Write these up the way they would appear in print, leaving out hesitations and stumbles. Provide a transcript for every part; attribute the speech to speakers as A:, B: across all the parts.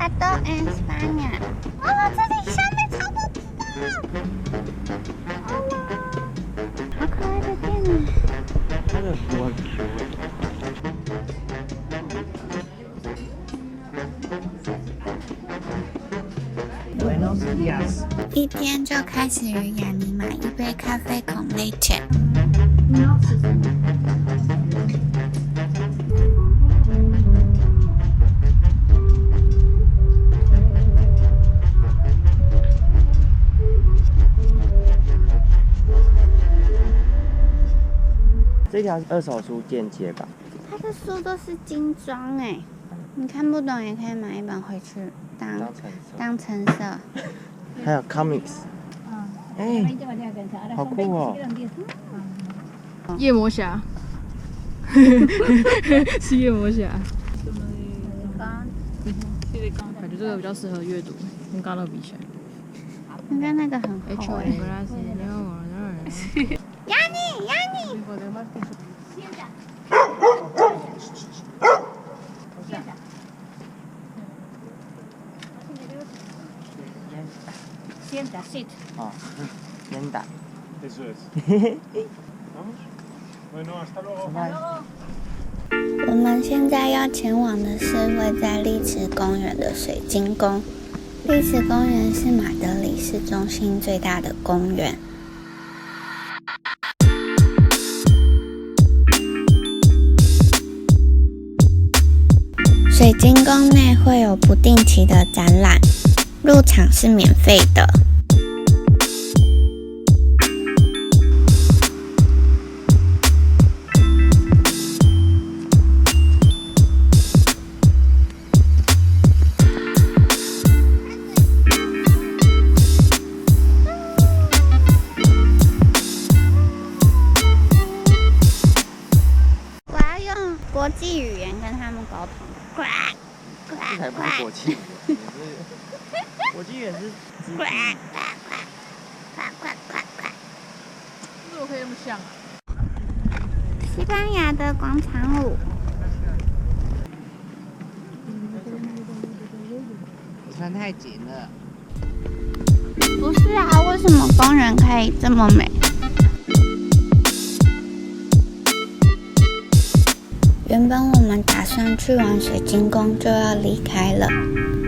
A: Ado en España。哦，这里下面超多只的。好可爱的店呢。
B: 它的服很 Q
A: 一天就开始于雅尼买一杯咖啡con leche。
B: 这条是二手书店街吧？
A: 它的书都是精装哎，你看不懂也可以买一本回去当成色。
B: 还有 comics， 哎，好酷哦！
C: 夜魔侠，是夜魔侠。感觉这个比较适合阅读，跟刚刚那个比起来。
A: 你看那个很厚哎。雅尼。Sienta, sit.
B: 哦，sienta。
D: Eso es. ¿Vamos? Bueno, hasta luego.
B: 拜拜。
A: 我们现在要前往的是位在丽池公园的水晶宫。丽池公园是马德里市中心最大的公园。水晶宫内会有不定期的展览，入场是免费的。我要用国际语言跟他们沟通。
B: 这才不是国际语言，国际语言是直译。
C: 为什么可以那么像啊？
A: 西班牙的广场舞。
B: 我穿太紧了。
A: 不是啊，为什么公园可以这么美？原本我们打算去完水晶宫就要离开了，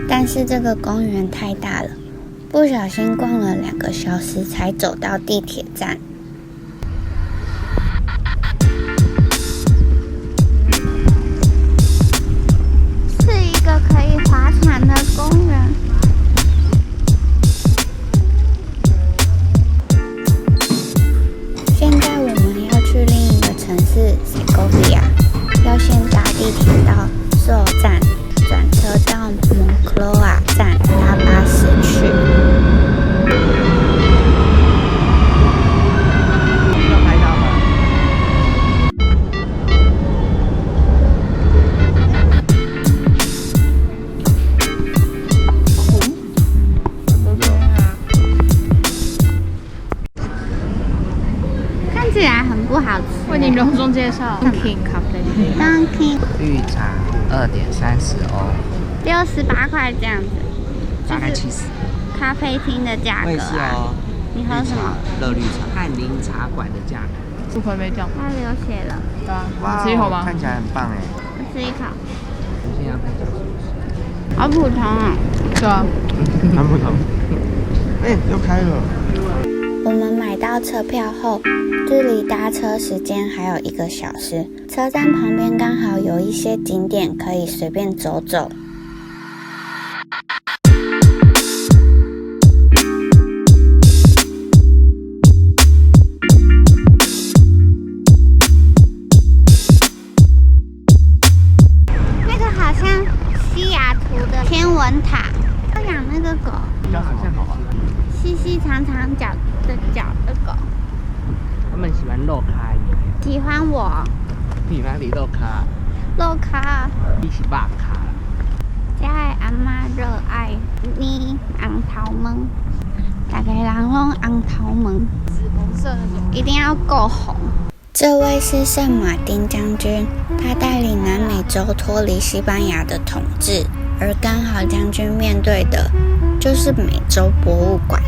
A: 但是这个公园太大了，不小心逛了2个小时才走到地铁站。是一个可以划船的公园。现在我们要去另一个城市Segovia。要先搭地铁到索站，转车到蒙克罗瓦站搭巴士去。
B: 要拍到吗？
A: 看起来很不好吃。
C: 为您隆重介绍 King 咖啡。
A: Dunkin
B: 绿茶2.30欧
A: 68块这样子，
B: 大概70。
A: 咖啡厅的价
B: 我也是
A: 格啊。
B: 哦。
A: 你喝什么？
B: 热绿茶，翰林茶馆的价格。
C: 不可没讲。
A: 它流血了。
C: 对啊，
B: 哇，
C: 吃一口吗？
B: 看起来很棒哎。
A: 我吃一口。
B: 我现在要拍照是不是？
A: 好普通啊。
C: 对啊。
B: 很普通。哎，又开了。
A: 我们买到车票后，距离搭车时间还有1个小时。车站旁边刚好有一些景点可以随便走走。那个好像西雅图的天文塔。要养那个狗。
B: 叫什么狗啊？
A: 细细长长脚的狗。
B: 他们喜欢肉咖，
A: 喜欢我。
B: 你哪里肉咖？
A: 肉咖。
B: 你是肉咖。
A: 这个阿嬷热爱捏红头毛，大家人拢红头毛，
C: 紫红色那种。
A: 一定要够红。这位是圣马丁将军，他带领南美洲脱离西班牙的统治。而刚好将军面对的就是美洲博物馆。